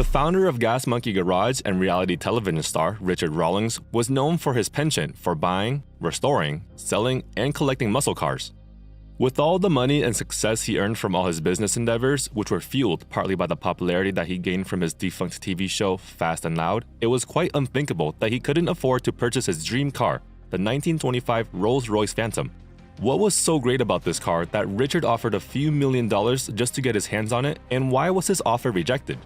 The founder of Gas Monkey Garage and reality television star Richard Rawlings was known for his penchant for buying, restoring, selling, and collecting muscle cars. With all the money and success he earned from all his business endeavors, which were fueled partly by the popularity that he gained from his defunct TV show Fast and Loud, it was quite unthinkable that he couldn't afford to purchase his dream car, the 1925 Rolls-Royce Phantom. What was so great about this car that Richard offered a few $1,000,000 just to get his hands on it, and why was his offer rejected?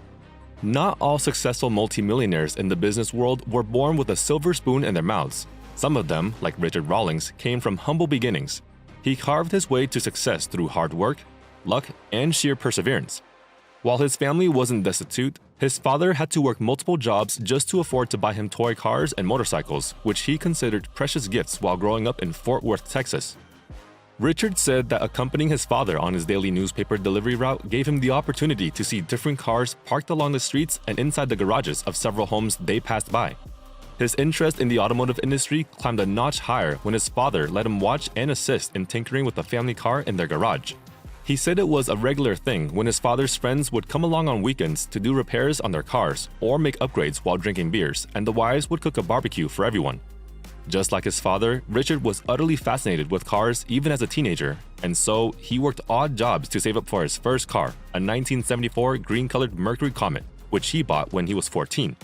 Not all successful multimillionaires in the business world were born with a silver spoon in their mouths. Some of them, like Richard Rawlings, came from humble beginnings. He carved his way to success through hard work, luck, and sheer perseverance. While his family wasn't destitute, his father had to work multiple jobs just to afford to buy him toy cars and motorcycles, which he considered precious gifts while growing up in Fort Worth, Texas. Richard said that accompanying his father on his daily newspaper delivery route gave him the opportunity to see different cars parked along the streets and inside the garages of several homes they passed by. His interest in the automotive industry climbed a notch higher when his father let him watch and assist in tinkering with the family car in their garage. He said it was a regular thing when his father's friends would come along on weekends to do repairs on their cars or make upgrades while drinking beers, and the wives would cook a barbecue for everyone. Just like his father, Richard was utterly fascinated with cars even as a teenager, and so he worked odd jobs to save up for his first car, a 1974 green-colored Mercury Comet, which he bought when he was 14.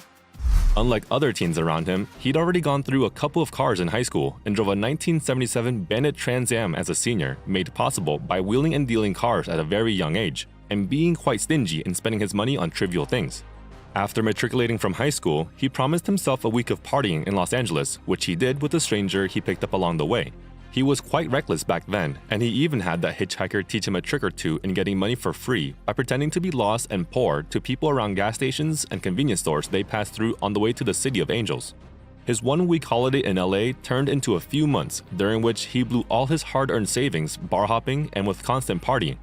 Unlike other teens around him, he'd already gone through a couple of cars in high school and drove a 1977 Bandit Trans Am as a senior, made possible by wheeling and dealing cars at a very young age, and being quite stingy in spending his money on trivial things. After matriculating from high school, he promised himself a week of partying in Los Angeles, which he did with a stranger he picked up along the way. He was quite reckless back then, and he even had that hitchhiker teach him a trick or two in getting money for free by pretending to be lost and poor to people around gas stations and convenience stores they passed through on the way to the City of Angels. His one-week holiday in LA turned into a few months, during which he blew all his hard-earned savings bar hopping and with constant partying.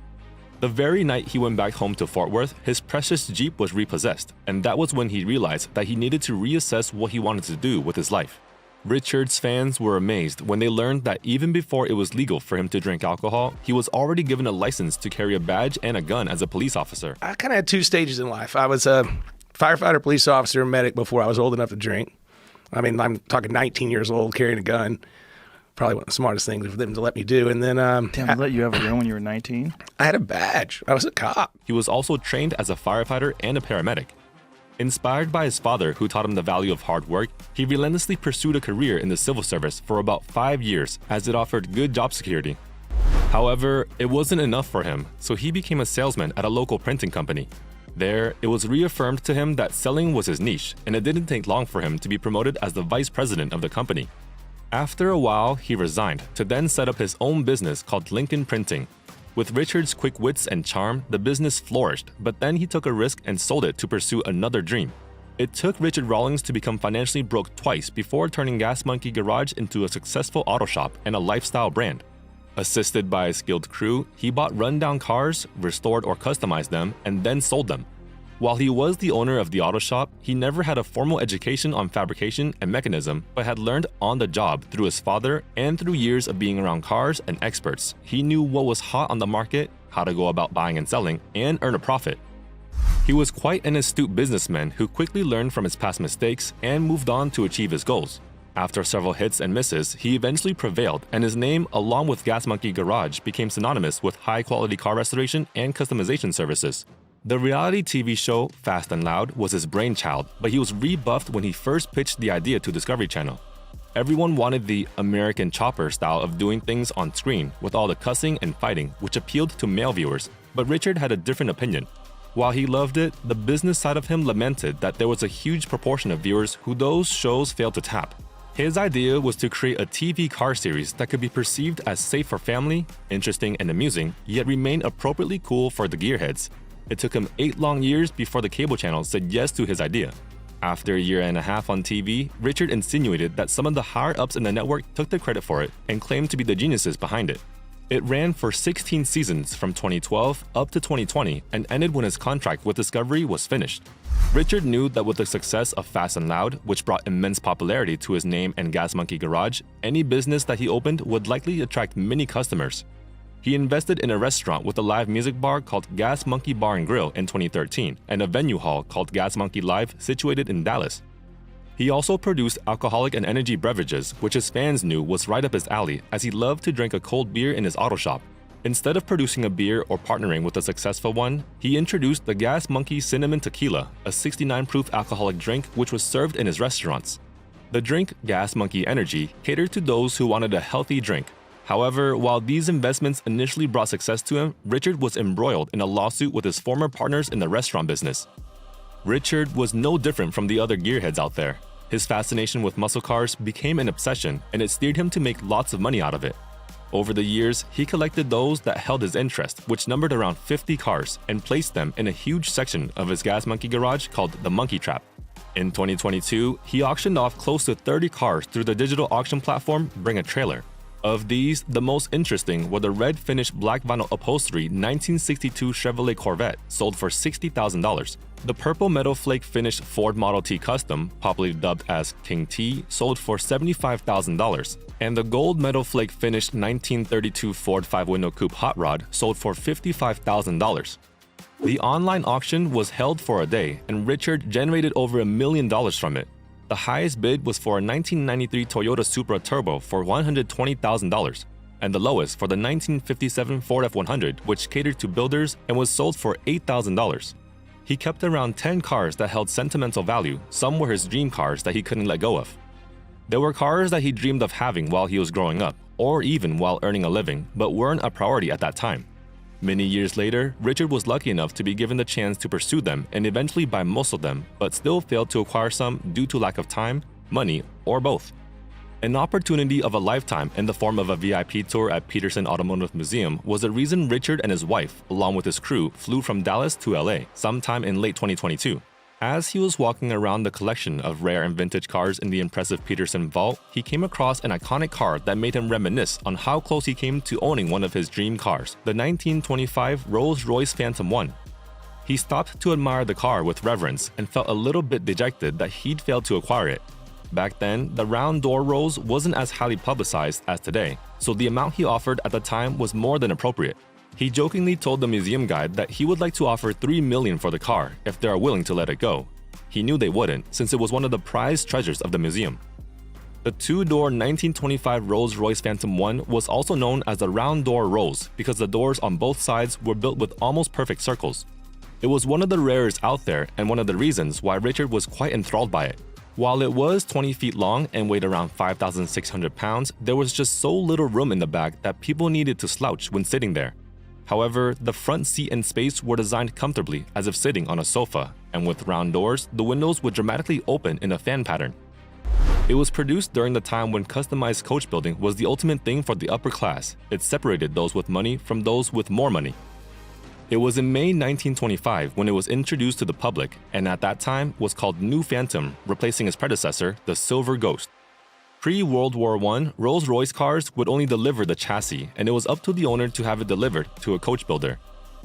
The very night he went back home to Fort Worth, his precious Jeep was repossessed, and that was when he realized that he needed to reassess what he wanted to do with his life. Richard's fans were amazed when they learned that even before it was legal for him to drink alcohol, he was already given a license to carry a badge and a gun as a police officer. I kind of had two stages in life. I was a firefighter, police officer, and medic before I was old enough to drink. I mean, I'm talking 19 years old, carrying a gun. Probably one of the smartest things for them to let me do. And then Damn, they let you have a gun when you were 19? I had a badge. I was a cop. He was also trained as a firefighter and a paramedic. Inspired by his father, who taught him the value of hard work, he relentlessly pursued a career in the civil service for about 5 years, as it offered good job security. However, it wasn't enough for him, so he became a salesman at a local printing company. There, it was reaffirmed to him that selling was his niche, and it didn't take long for him to be promoted as the vice president of the company. After a while, he resigned to then set up his own business called Lincoln Printing. With Richard's quick wits and charm, the business flourished, but then he took a risk and sold it to pursue another dream. It took Richard Rawlings to become financially broke twice before turning Gas Monkey Garage into a successful auto shop and a lifestyle brand. Assisted by a skilled crew, he bought rundown cars, restored or customized them, and then sold them. While he was the owner of the auto shop, he never had a formal education on fabrication and mechanism, but had learned on the job through his father and through years of being around cars and experts. He knew what was hot on the market, how to go about buying and selling, and earn a profit. He was quite an astute businessman who quickly learned from his past mistakes and moved on to achieve his goals. After several hits and misses, he eventually prevailed, and his name, along with Gas Monkey Garage, became synonymous with high-quality car restoration and customization services. The reality TV show Fast and Loud was his brainchild, but he was rebuffed when he first pitched the idea to Discovery Channel. Everyone wanted the American Chopper style of doing things on screen, with all the cussing and fighting, which appealed to male viewers, but Richard had a different opinion. While he loved it, the business side of him lamented that there was a huge proportion of viewers who those shows failed to tap. His idea was to create a TV car series that could be perceived as safe for family, interesting and amusing, yet remain appropriately cool for the gearheads. It took him 8 long years before the cable channel said yes to his idea. After a year and a half on TV, Richard insinuated that some of the higher-ups in the network took the credit for it and claimed to be the geniuses behind it. It ran for 16 seasons from 2012 up to 2020 and ended when his contract with Discovery was finished. Richard knew that with the success of Fast and Loud, which brought immense popularity to his name and Gas Monkey Garage, any business that he opened would likely attract many customers. He invested in a restaurant with a live music bar called Gas Monkey Bar and Grill in 2013 and a venue hall called Gas Monkey Live situated in Dallas. He also produced alcoholic and energy beverages, which his fans knew was right up his alley as he loved to drink a cold beer in his auto shop. Instead of producing a beer or partnering with a successful one, he introduced the Gas Monkey Cinnamon Tequila, a 69-proof alcoholic drink which was served in his restaurants. The drink, Gas Monkey Energy, catered to those who wanted a healthy drink. However, while these investments initially brought success to him, Richard was embroiled in a lawsuit with his former partners in the restaurant business. Richard was no different from the other gearheads out there. His fascination with muscle cars became an obsession, and it steered him to make lots of money out of it. Over the years, he collected those that held his interest, which numbered around 50 cars, and placed them in a huge section of his Gas Monkey garage called the Monkey Trap. In 2022, he auctioned off close to 30 cars through the digital auction platform Bring a Trailer. Of these, the most interesting were the red finished black vinyl upholstery 1962 Chevrolet Corvette, sold for $60,000. The purple metal flake finished Ford Model T Custom, popularly dubbed as King T, sold for $75,000. And the gold metal flake finished 1932 Ford 5-window coupe hot rod sold for $55,000. The online auction was held for a day, and Richard generated over $1 million from it. The highest bid was for a 1993 Toyota Supra Turbo for $120,000, and the lowest for the 1957 Ford F100, which catered to builders and was sold for $8,000. He kept around 10 cars that held sentimental value. Some were his dream cars that he couldn't let go of. There were cars that he dreamed of having while he was growing up, or even while earning a living, but weren't a priority at that time. Many years later, Richard was lucky enough to be given the chance to pursue them and eventually buy most of them, but still failed to acquire some due to lack of time, money, or both. An opportunity of a lifetime in the form of a VIP tour at Peterson Automotive Museum was the reason Richard and his wife, along with his crew, flew from Dallas to LA sometime in late 2022. As he was walking around the collection of rare and vintage cars in the impressive Peterson vault, he came across an iconic car that made him reminisce on how close he came to owning one of his dream cars, the 1925 Rolls-Royce Phantom 1. He stopped to admire the car with reverence and felt a little bit dejected that he'd failed to acquire it. Back then, the round door Rolls wasn't as highly publicized as today, so the amount he offered at the time was more than appropriate. He jokingly told the museum guide that he would like to offer $3 million for the car if they are willing to let it go. He knew they wouldn't, since it was one of the prized treasures of the museum. The two-door 1925 Rolls-Royce Phantom 1 was also known as the round door Rolls because the doors on both sides were built with almost perfect circles. It was one of the rarest out there and one of the reasons why Richard was quite enthralled by it. While it was 20 feet long and weighed around 5,600 pounds, there was just so little room in the back that people needed to slouch when sitting there. However, the front seat and space were designed comfortably as if sitting on a sofa, and with round doors, the windows would dramatically open in a fan pattern. It was produced during the time when customized coach building was the ultimate thing for the upper class. It separated those with money from those with more money. It was in May 1925 when it was introduced to the public, and at that time was called New Phantom, replacing its predecessor, the Silver Ghost. Pre-World War I, Rolls-Royce cars would only deliver the chassis, and it was up to the owner to have it delivered to a coach builder.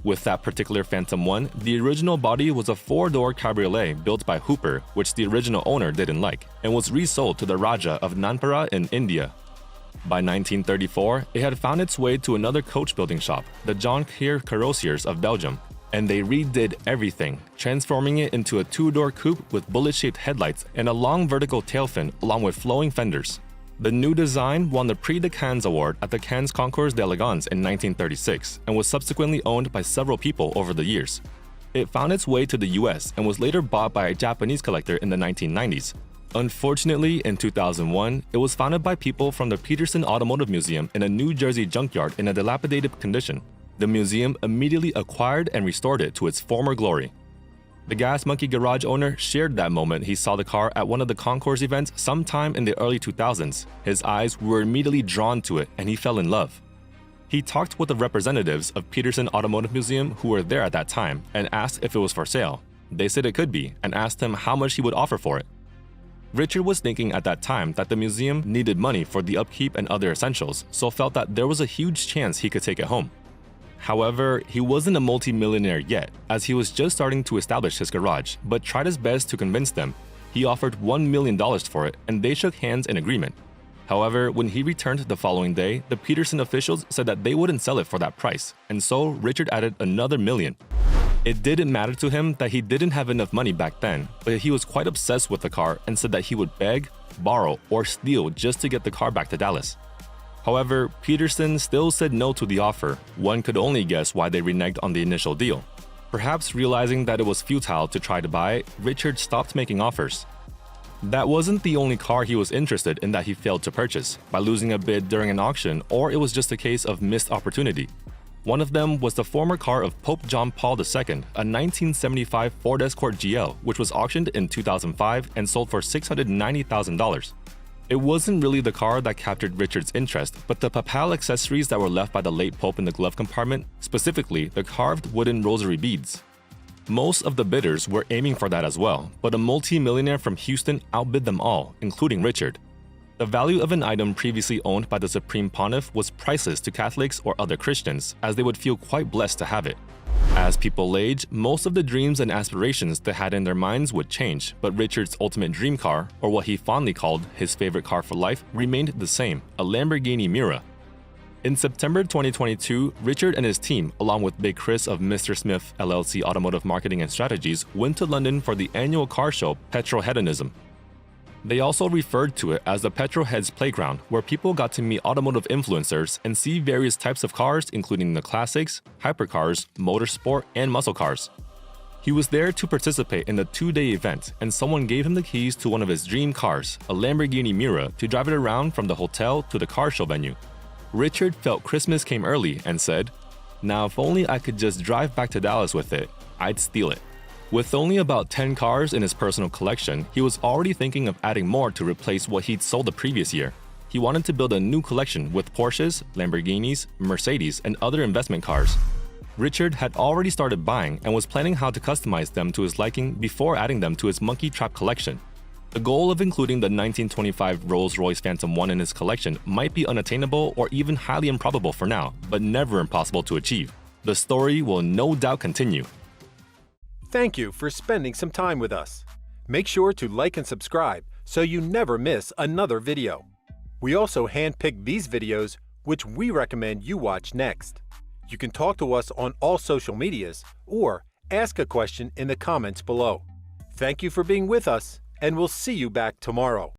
With that particular Phantom 1, the original body was a 4-door cabriolet built by Hooper, which the original owner didn't like, and was resold to the Raja of Nagpur in India. By 1934, it had found its way to another coach building shop, the John Keir Carrossiers of Belgium, and they redid everything, transforming it into a 2-door coupe with bullet-shaped headlights and a long vertical tail fin along with flowing fenders. The new design won the Prix de Cannes award at the Cannes Concours d'Elegance in 1936 and was subsequently owned by several people over the years. It found its way to the US and was later bought by a Japanese collector in the 1990s. Unfortunately, in 2001, it was founded by people from the Peterson Automotive Museum in a New Jersey junkyard in a dilapidated condition. The museum immediately acquired and restored it to its former glory. The Gas Monkey garage owner shared that moment he saw the car at one of the concours events sometime in the early 2000s. His eyes were immediately drawn to it and he fell in love. He talked with the representatives of Peterson Automotive Museum who were there at that time and asked if it was for sale. They said it could be and asked him how much he would offer for it. Richard was thinking at that time that the museum needed money for the upkeep and other essentials, so felt that there was a huge chance he could take it home. However, he wasn't a multi-millionaire yet, as he was just starting to establish his garage, but tried his best to convince them. He offered $1 million for it, and they shook hands in agreement. However, when he returned the following day, the Peterson officials said that they wouldn't sell it for that price, and so Richard added another $1 million. It didn't matter to him that he didn't have enough money back then, but he was quite obsessed with the car and said that he would beg, borrow, or steal just to get the car back to Dallas. However, Peterson still said no to the offer. One could only guess why they reneged on the initial deal. Perhaps realizing that it was futile to try to buy it, Richard stopped making offers. That wasn't the only car he was interested in that he failed to purchase, by losing a bid during an auction, or it was just a case of missed opportunity. One of them was the former car of Pope John Paul II, a 1975 Ford Escort GL, which was auctioned in 2005 and sold for $690,000. It wasn't really the car that captured Richard's interest, but the papal accessories that were left by the late Pope in the glove compartment, specifically the carved wooden rosary beads. Most of the bidders were aiming for that as well, but a multi-millionaire from Houston outbid them all, including Richard. The value of an item previously owned by the Supreme Pontiff was priceless to Catholics or other Christians, as they would feel quite blessed to have it. As people age, most of the dreams and aspirations they had in their minds would change, but Richard's ultimate dream car, or what he fondly called his favorite car for life, remained the same, a Lamborghini Miura. In September 2022, Richard and his team, along with Big Chris of Mr. Smith LLC Automotive Marketing and Strategies, went to London for the annual car show Petrolheadonism. They also referred to it as the Petrolheads Playground, where people got to meet automotive influencers and see various types of cars, including the classics, hypercars, motorsport, and muscle cars. He was there to participate in the 2-day event, and someone gave him the keys to one of his dream cars, a Lamborghini Miura, to drive it around from the hotel to the car show venue. Richard felt Christmas came early and said, "Now if only I could just drive back to Dallas with it, I'd steal it." With only about 10 cars in his personal collection, he was already thinking of adding more to replace what he'd sold the previous year. He wanted to build a new collection with Porsches, Lamborghinis, Mercedes, and other investment cars. Richard had already started buying and was planning how to customize them to his liking before adding them to his monkey trap collection. The goal of including the 1925 Rolls-Royce Phantom 1 in his collection might be unattainable or even highly improbable for now, but never impossible to achieve. The story will no doubt continue. Thank you for spending some time with us. Make sure to like and subscribe so you never miss another video. We also handpick these videos which we recommend you watch next. You can talk to us on all social medias or ask a question in the comments below. Thank you for being with us, and we'll see you back tomorrow.